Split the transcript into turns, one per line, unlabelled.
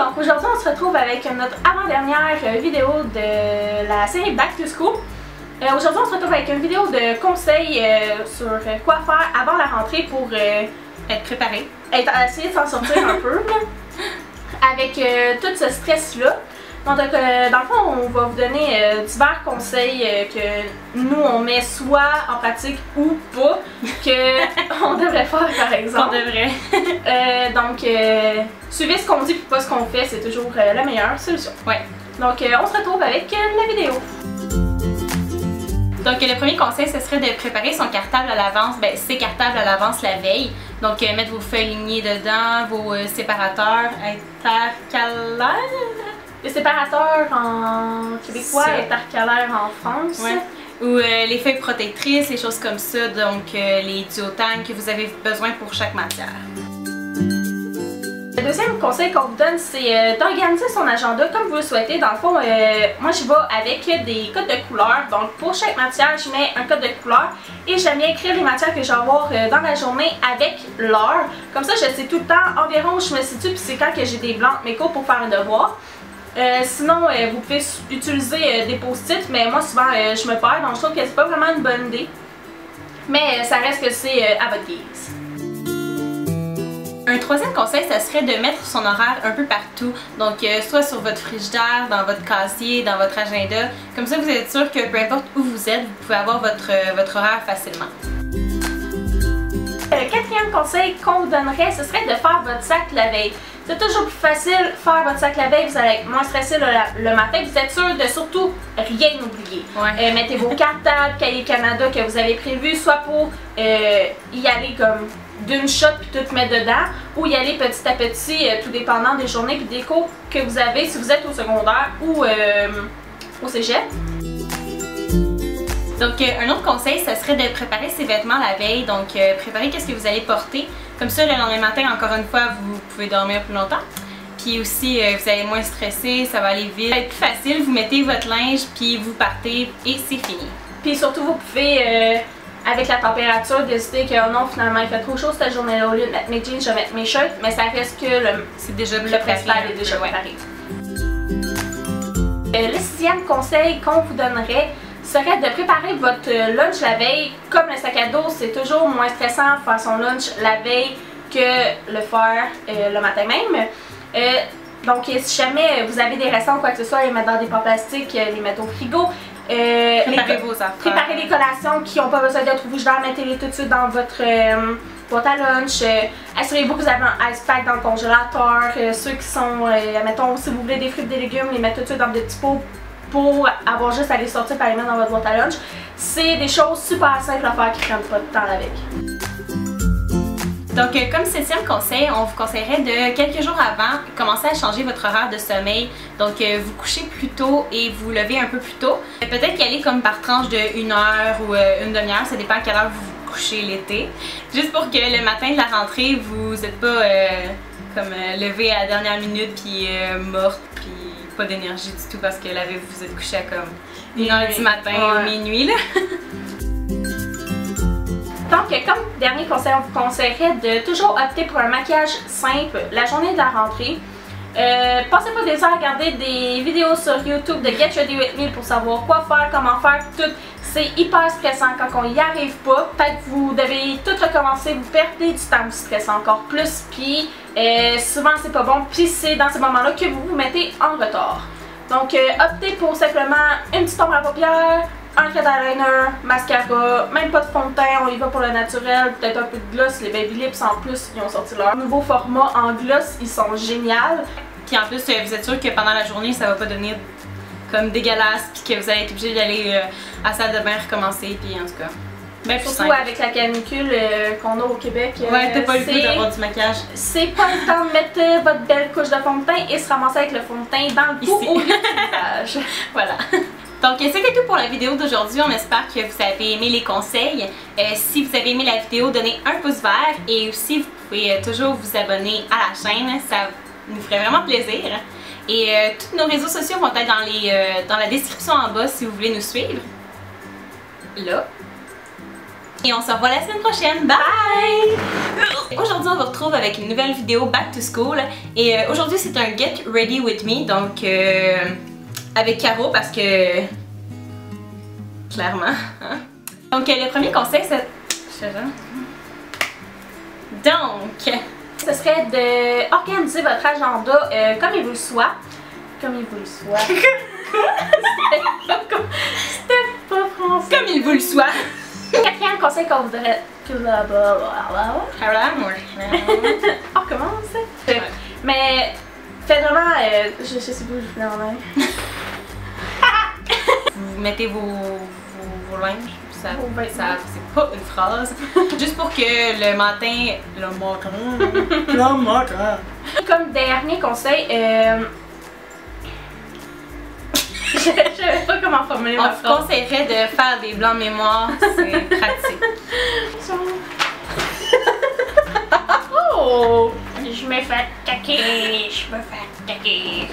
donc aujourd'hui on se retrouve avec notre avant-dernière vidéo de la série Back to School. Aujourd'hui on se retrouve avec une vidéo de conseils sur quoi faire avant la rentrée pour
être préparé.
Essayer de s'en sortir un peu avec tout ce stress-là. Donc dans le fond, on va vous donner divers conseils que nous on met soit en pratique ou pas, que on devrait faire par exemple.
On devrait.
Donc suivez ce qu'on dit puis pas ce qu'on fait, c'est toujours la meilleure solution.
Ouais.
Donc on se retrouve avec la vidéo.
Donc le premier conseil, ce serait de préparer son cartable à l'avance, ses cartables à l'avance la veille. Donc mettre vos feuilles lignées dedans, vos séparateurs intercalaires.
Les séparateurs en québécois, intercalaires en France.
Ouais. Ou les feuilles protectrices, les choses comme ça, donc les duotangs que vous avez besoin pour chaque matière.
Le deuxième conseil qu'on vous donne, c'est d'organiser son agenda comme vous le souhaitez. Dans le fond, moi je vais avec des codes de couleurs. Donc pour chaque matière, je mets un code de couleur et j'aime bien écrire les matières que je vais avoir dans la journée avec l'heure. Comme ça, je sais tout le temps environ où je me situe, puis c'est quand que j'ai des blancs mes cours pour faire un devoir. Sinon, vous pouvez utiliser des post-it, mais moi souvent je me perds, donc je trouve que c'est pas vraiment une bonne idée. Mais ça reste que c'est à votre guise.
Un troisième conseil, ça serait de mettre son horaire un peu partout. Donc soit sur votre frigidaire, dans votre casier, dans votre agenda. Comme ça, vous êtes sûr que peu importe où vous êtes, vous pouvez avoir votre horaire facilement.
Le quatrième conseil qu'on vous donnerait, ce serait de faire votre sac la veille. C'est toujours plus facile de faire votre sac la veille, vous allez être moins stressé le matin, vous êtes sûr de surtout rien oublier.
Ouais.
Mettez vos cartables, cahiers Canada que vous avez prévus, soit pour y aller comme d'une shot puis tout mettre dedans, ou y aller petit à petit, tout dépendant des journées puis des cours que vous avez si vous êtes au secondaire ou au cégep.
Donc un autre conseil, ça serait de préparer ses vêtements la veille, donc préparer qu'est-ce que vous allez porter. Comme ça, le lendemain matin, encore une fois, vous pouvez dormir plus longtemps. Puis aussi, vous allez moins stresser, ça va aller vite. Ça va être plus facile, vous mettez votre linge, puis vous partez et c'est fini.
Puis surtout, vous pouvez, avec la température, décider que oh non, finalement, il fait trop chaud cette journée-là. Au lieu de mettre mes jeans, je vais mettre mes shirts, mais ça reste que
c'est déjà
le principal est déjà préparé. Le sixième conseil qu'on vous donnerait serait de préparer votre lunch la veille. Comme le sac à dos, c'est toujours moins stressant de faire son lunch la veille que le faire le matin même. Donc si jamais vous avez des restants ou quoi que ce soit, les mettre dans des pots plastiques, les mettre au frigo.
Préparez vos affaires.
Préparez les collations qui n'ont pas besoin d'être au frigidaire, mettez-les tout de suite dans votre boîte à lunch. Assurez-vous que vous avez un ice pack dans le congélateur. Ceux qui sont, mettons, si vous voulez des fruits et des légumes, les mettre tout de suite dans des petits pots pour avoir juste à les sortir et les mettre dans votre boîte à lunch. C'est des choses super simples à faire qui ne prennent pas de temps avec.
Donc comme septième conseil, on vous conseillerait de quelques jours avant commencer à changer votre horaire de sommeil. Donc vous couchez plus tôt et vous levez un peu plus tôt. Peut-être y aller comme par tranche de 1 heure ou une demi-heure, ça dépend à quelle heure vous vous couchez l'été. Juste pour que le matin de la rentrée, vous n'êtes pas comme levé à la dernière minute puis morte puis pas d'énergie du tout parce que la veille vous vous êtes couché à comme 1h du matin ou minuit là.
Donc, comme dernier conseil, on vous conseillerait de toujours opter pour un maquillage simple la journée de la rentrée. Passez pas des heures à regarder des vidéos sur YouTube de Get Ready With Me pour savoir quoi faire, comment faire, tout. C'est hyper stressant quand on n'y arrive pas. Peut-être que vous devez tout recommencer, vous perdez du temps, vous stressez encore plus, puis souvent c'est pas bon, puis c'est dans ces moments-là que vous vous mettez en retard. Donc, optez pour simplement une petite ombre à paupières, un trait d'eyeliner, mascara, même pas de fond de teint, on y va pour le naturel, peut-être un peu de gloss. Les Baby Lips en plus, ils ont sorti leur nouveau format en gloss, ils sont géniaux.
Puis en plus, vous êtes sûr que pendant la journée, ça va pas devenir comme dégueulasse, puis que vous allez être obligé d'aller à la salle de bain recommencer, puis en tout cas. Ben,
surtout avec la canicule qu'on a au Québec.
Ouais, t'as pas le goût d'avoir du maquillage.
C'est pas le temps de mettre votre belle couche de fond de teint et se ramasser avec le fond de teint dans le cou au lieu du visage.
Voilà. Donc c'était tout pour la vidéo d'aujourd'hui, on espère que vous avez aimé les conseils. Si vous avez aimé la vidéo, donnez un pouce vert et aussi vous pouvez toujours vous abonner à la chaîne, ça nous ferait vraiment plaisir. Et tous nos réseaux sociaux vont être dans la description en bas si vous voulez nous suivre. Là. Et on se revoit la semaine prochaine. Bye! Aujourd'hui, on vous retrouve avec une nouvelle vidéo Back to School. Et aujourd'hui, c'est un Get Ready With Me. Donc, avec Caro parce que... Clairement. Hein? Donc, le premier conseil, c'est... Donc...
Ce serait d'organiser votre agenda comme il vous le soit. Comme il vous le soit. C'était pas français.
Comme il vous le soit.
Quatrième conseil qu'on voudrait... On recommence. Mais faites vraiment... je sais pas où je voulais en aller.
Vous mettez vos linges. Ça, c'est pas une phrase. Juste pour que le matin...
Comme dernier conseil, je savais pas comment formuler ma phrase.
On vous conseillerait de faire des blancs de mémoire, c'est pratique.
Oh! Je me fais attaquer, je me fais attaquer.